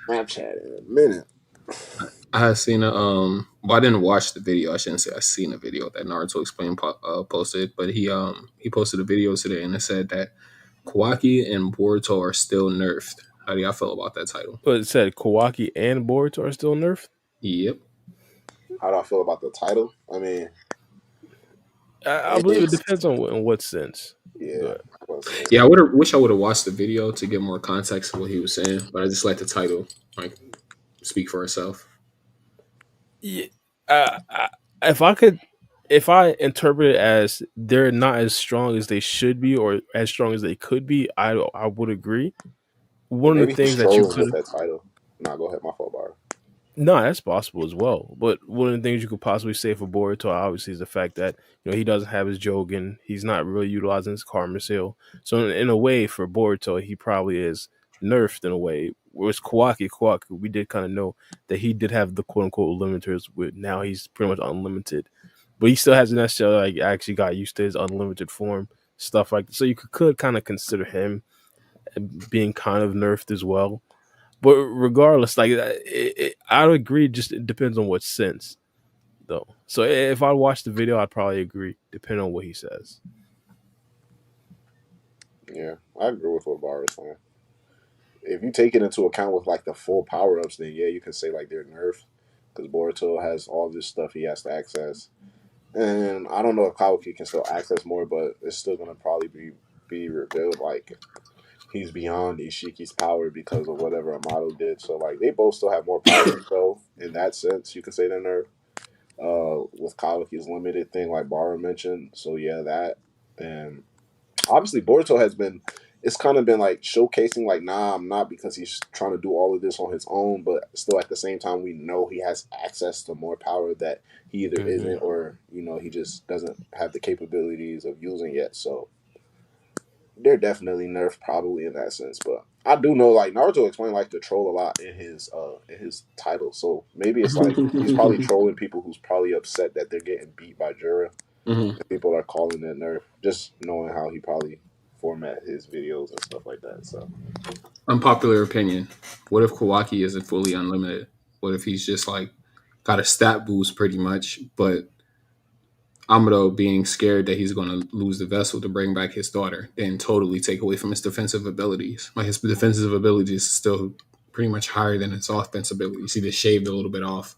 Snapchat in a minute. I had seen a well, I didn't watch the video. I shouldn't say I seen a video that Naruto Explained posted, but he posted a video today and it said that Kawaki and Boruto are still nerfed. How do y'all feel about that title? But it said Kawaki and Boruto are still nerfed. Yep. How do I feel about the title? I mean, I believe it it's depends on in what sense. yeah. But I was saying. Yeah, I would wish I would have watched the video to get more context of what he was saying, but I just let the title like speak for itself. yeah, if I could, if I interpret it as they're not as strong as they should be or as strong as they could be, I would agree. Or One of the maybe he's things that you trolling with could that title. Nah, go ahead, my fault, bar. no, that's possible as well. But one of the things you could possibly say for Boruto obviously is the fact that he doesn't have his Jogan. He's not really utilizing his Karma Seal. So in a way, for Boruto, he probably is nerfed in a way. Whereas Kawaki, we did kind of know that he did have the quote unquote limiters. With now he's pretty much unlimited, but he still hasn't necessarily like actually got used to his unlimited form stuff like that. So you could kind of consider him being kind of nerfed as well. But regardless, like I would agree. Just it depends on what sense, though. So if I watch the video, I'd probably agree, depending on what he says. Yeah, I agree with what bar is saying. If you take it into account with like the full power ups, then yeah, you can say like they're nerfed because Boruto has all this stuff he has to access. And I don't know if Kawaki can still access more, but it's still gonna probably be revealed like he's beyond Ishiki's power because of whatever Amado did. So like they both still have more power. So in that sense, you can say they're nerfed. With Kawaki's limited thing, like Bara mentioned. So yeah, that and obviously Boruto has been. It's kind of been like showcasing, like, nah, I'm not because he's trying to do all of this on his own, but still at the same time, we know he has access to more power that he either Hmm. isn't or, he just doesn't have the capabilities of using yet. So they're definitely nerfed probably in that sense. But I do know like Naruto explained like to troll a lot in his title. So maybe it's like he's probably trolling people who's probably upset that they're getting beat by Jura Mhm. and people are calling it nerf, just knowing how he probably format his videos and stuff like that. So Unpopular opinion. What if Kawaki isn't fully unlimited? What if he's just like got a stat boost pretty much, but Amado being scared that he's going to lose the vessel to bring back his daughter, then totally take away from his defensive abilities. Like his defensive abilities is still pretty much higher than his offensive abilities. He just shaved a little bit off.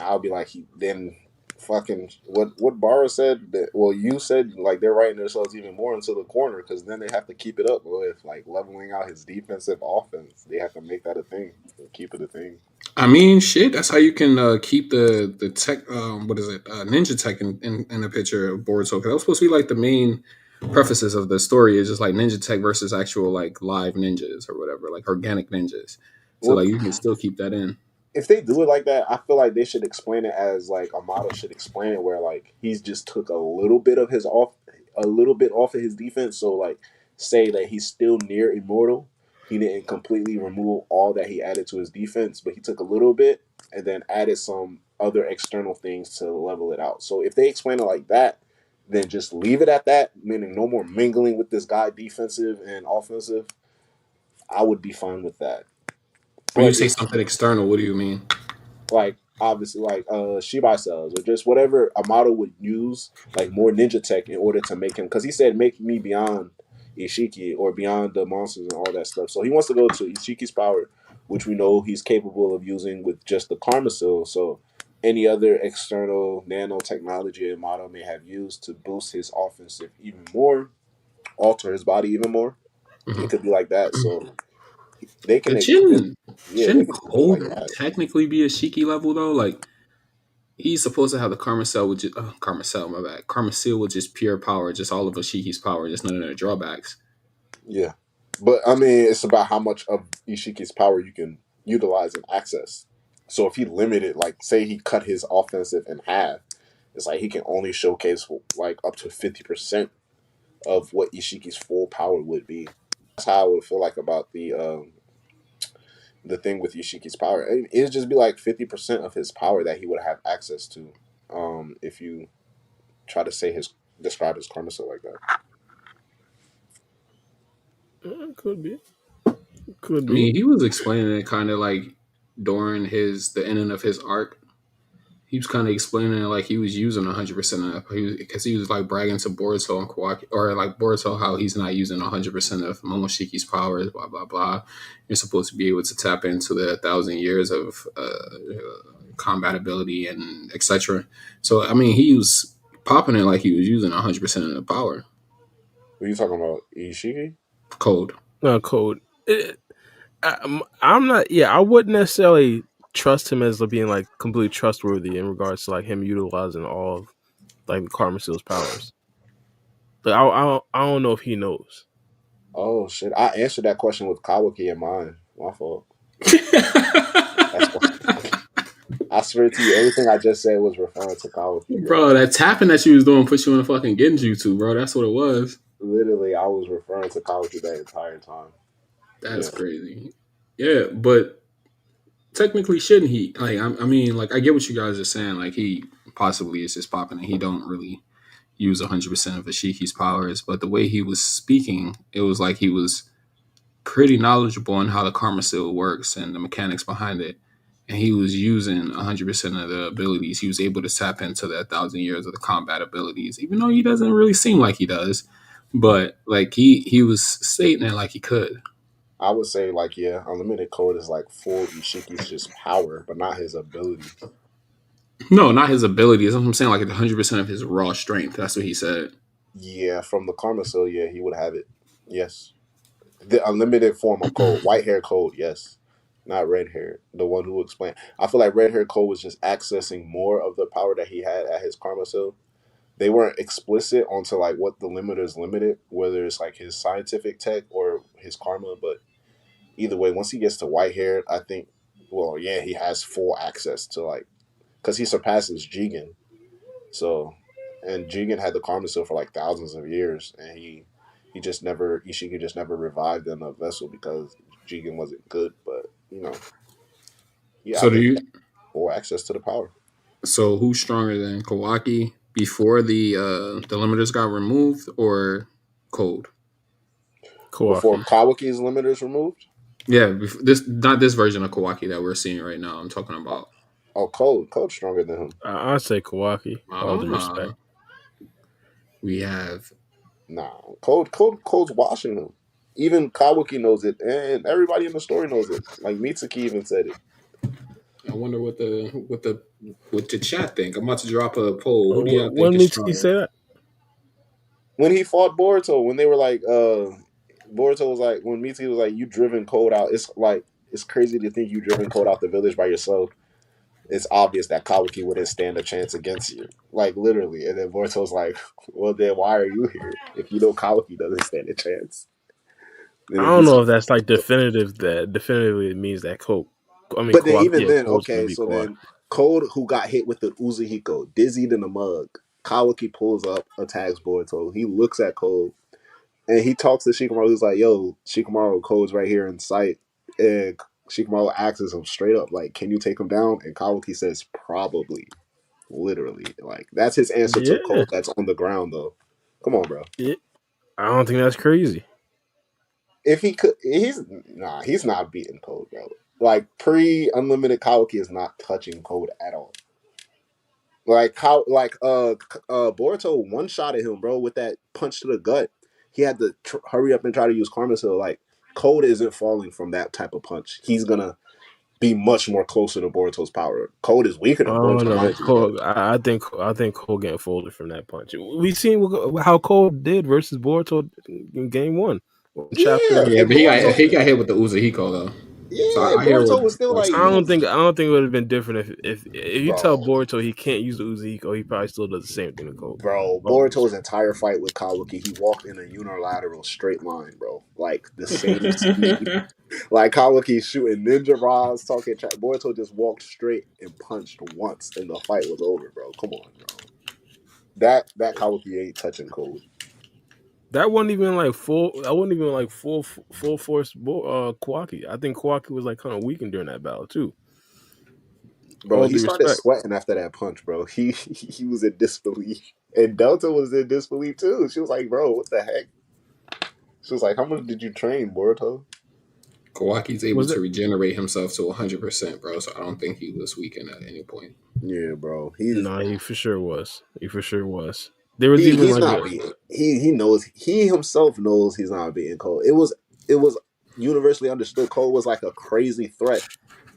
I'll be like he then fucking what Barra said that well you said like they're writing themselves even more into the corner because then they have to keep it up with like leveling out his defensive offense. They have to make that a thing, keep it a thing. I mean, shit. That's how you can keep the tech. What is it? Ninja tech in the picture of Boruto. Because that was supposed to be like the main prefaces of the story. Is just like ninja tech versus actual like live ninjas or whatever, like organic ninjas. So Well, like you can still keep that in. if they do it like that, I feel like they should explain it as like Amado should explain it, where like he's just took a little bit off of his defense. So like, say that he's still near immortal. He didn't completely remove all that he added to his defense, but he took a little bit and then added some other external things to level it out. So if they explain it like that, then just leave it at that, meaning no more mingling with this guy defensive and offensive. I would be fine with that. When you But say if something external, what do you mean? like obviously like Shibai cells or just whatever Amado would use like more ninja tech in order to make him because he said make me beyond Ishiki or beyond the monsters and all that stuff. So he wants to go to Ishiki's power, which we know he's capable of using with just the Karma Seal. So any other external nanotechnology Amado may have used to boost his offensive even more, alter his body even more. It Hmm. could be like that. So they can, It shouldn't yeah, they shouldn't can explain it like Code that. technically be a Shiki level though? Like he's supposed to have the Karma Cell, which is Karma Cell, my bad. Karma Seal, which is pure power, just all of Ashiki's power, just none of the drawbacks. Yeah. But I mean, it's about how much of Ishiki's power you can utilize and access. So if he limited, like, say he cut his offensive in half, it's like he can only showcase like up to 50% of what Ishiki's full power would be. That's how I would feel like about the thing with Ishiki's power. It'd just be like 50% of his power that he would have access to. If you try to say his describe his karma like that. Could be. Could I be. mean, he was explaining it kind of like during the ending of his arc. He was kind of explaining it like he was using 100% of because he was like bragging to Boruto and Kawaki, or like Boruto how he's not using 100% of Momoshiki's powers. Blah blah blah. You're supposed to be able to tap into the 1,000 years of combat ability and etc. So I mean, he was popping it like he was using 100% of the power. What are you talking about? Ishiki? Code. No code. I'm not. Yeah, I wouldn't necessarily trust him as being like completely trustworthy in regards to like him utilizing all of like Karma Seal's powers. But I don't know if he knows. Oh shit! I answered that question with Kawaki in mind. My fault. That's why. I swear to you, everything I just said was referring to Kawaki, bro. Bro, that tapping that you was doing put you in a fucking Genjutsu, bro. That's what it was. Literally, I was referring to Kawaki that entire time. That's Yeah, crazy. Yeah, but technically, shouldn't he? Like, I mean, like, I get what you guys are saying. Like, he possibly is just popping, and he don't really use 100% of Ishiki's powers. But the way he was speaking, it was like he was pretty knowledgeable on how the karma seal works and the mechanics behind it. And he was using 100% of the abilities. He was able to tap into the 1,000 years of the combat abilities, even though he doesn't really seem like he does. But like he was stating it like he could. I would say like yeah, unlimited code is like full Ishiki's just power, but not his abilities. No, not his abilities. That's what I'm saying. Like 100% of his raw strength. That's what he said. Yeah, from the Karma Seal, yeah, he would have it. Yes, the unlimited form of code, white hair code, yes, not red hair. The one who explained. I feel like red hair code was just accessing more of the power that he had at his Karma Seal. They weren't explicit onto like what the limiters limited, whether it's like his scientific tech or his karma. But either way, once he gets to white hair, I think, well, yeah, he has full access to like because he surpasses Jigen. So, and Jigen had the karma seal for like thousands of years, and he just never Ishiki just never revived in a vessel because Jigen wasn't good. But yeah, I So do think he you? has full access to the power. So who's stronger than Kawaki before the limiters got removed or Cold? Before Kawaki. Kawaki's limiter is removed. Yeah, this not this version of Kawaki that we're seeing right now. I'm talking Oh, about. Cold stronger than him. I'd say Kawaki. All due Uh, respect. we have. Nah, Cold's washing him. Even Kawaki knows it, and everybody in the story knows it. Like Mitsuki even said it. I wonder what the chat think. I'm about to drop a poll. Who do y'all think When is Mitsuki stronger? say that? When he fought Boruto, when they were like, Boruto was like, when Mitsuki was like, "You driven Cold out." It's like it's crazy to think you driven Cold out the village by yourself. It's obvious that Kawaki wouldn't stand a chance against you, like literally. And then Boruto's like, "Well, then why are you here if you know Kawaki doesn't stand a chance?" And I then don't know Mitsuki, if that's like definitive. That definitively it means that Coke. I mean, but then Kawaki. even Yeah, then, Cole's gonna okay, be so Kawaki. then Code, who got hit with the Uzuhiko, dizzied in the mug. Kawaki pulls up, attacks Boruto. He looks at Code and he talks to Shikamaru. He's like, "Yo, Shikamaru, Code's right here in sight." And Shikamaru asks him straight up, like, "Can you take him down?" And Kawaki says, "Probably." Literally, like that's his answer to Yeah, Code. That's on the ground though. Come on, bro. yeah. I don't think that's crazy. If he could, he's not beating Code, bro. Like pre unlimited Kawaki is not touching Code at all. Like how Boruto one shot at him, bro, with that punch to the gut. He had to hurry up and try to use Karma Seal. Like Code isn't falling from that type of punch. He's gonna be much more closer to Boruto's power. Code is weaker I than don't Boruto, know. mind you, but I think Cole getting folded from that punch. We seen how Cole did versus Boruto in game one, yeah, chapter. Yeah, and but Boruto, he got hit with the Uzahiko though. So yeah, I hear Boruto was still what like I he Steven don't was, think said. I don't think it would have been different if you tell bro, Boruto he can't use the Uzi he probably still does the same thing to Cole. bro. All due Boruto's respect. entire fight with Kawaki, he walked in a unilateral straight line, bro. Like the same speed. Like Kawaki shooting ninja rods, talking. Boruto just walked straight and punched once, and the fight was over, bro. Come on, bro. That Kawaki ain't touching Code, That wasn't even like full. I wasn't even like full force. Kawaki. I think Kawaki was like kind of weakened during that battle too. bro. All He due started respect. sweating after that punch, bro. He was in disbelief, and Delta was in disbelief too. She was like, "Bro, what the heck?" She was like, "How much did you train, Boruto?" Kawaki's able Was to it? regenerate himself to 100%, bro. So I don't think he was weakened at any point. Yeah, bro. He's No, he for sure was. He for sure was. There was he even he's like not a beating. He knows he himself knows he's not beating Cole. It was universally understood Cole was like a crazy threat,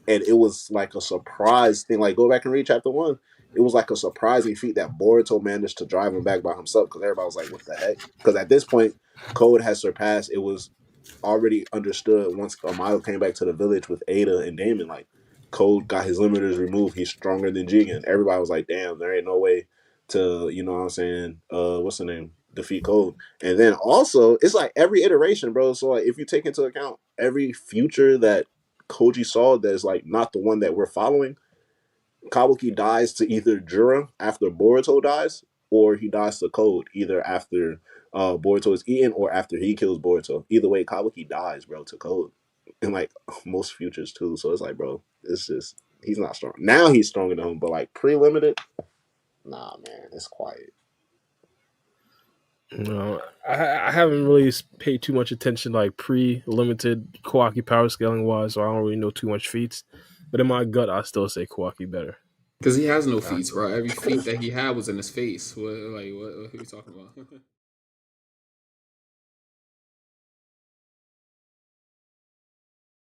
and it was like a surprise thing. Like go back and read chapter one. It was like a surprising feat that Boruto managed to drive him back by himself because everybody was like, "What the heck?" Because at this point, Code has surpassed. It was already understood once Amado came back to the village with Ada and Damon. Like Code got his limiters removed. He's stronger than Jigen. Everybody was like, "Damn, there ain't no way to what I'm saying? What's the name? Defeat Code." And then also, it's like every iteration, bro. So like, if you take into account every future that Koji saw that is like not the one that we're following, Kawaki dies to either Jura after Boruto dies, or he dies to Code either after Boruto is eaten or after he kills Boruto. Either way, Kawaki dies, bro, to Code. And like most futures too. So it's like, bro, it's just he's not strong. Now he's stronger than him, but like pre-limited, nah, man, it's quiet. no, I haven't really paid too much attention like pre-limited Kawaki power scaling wise, so I don't really know too much feats. But in my gut, I still say Kawaki better. Because he has no I feats, bro. Every feat that he had was in his face. What are you talking about?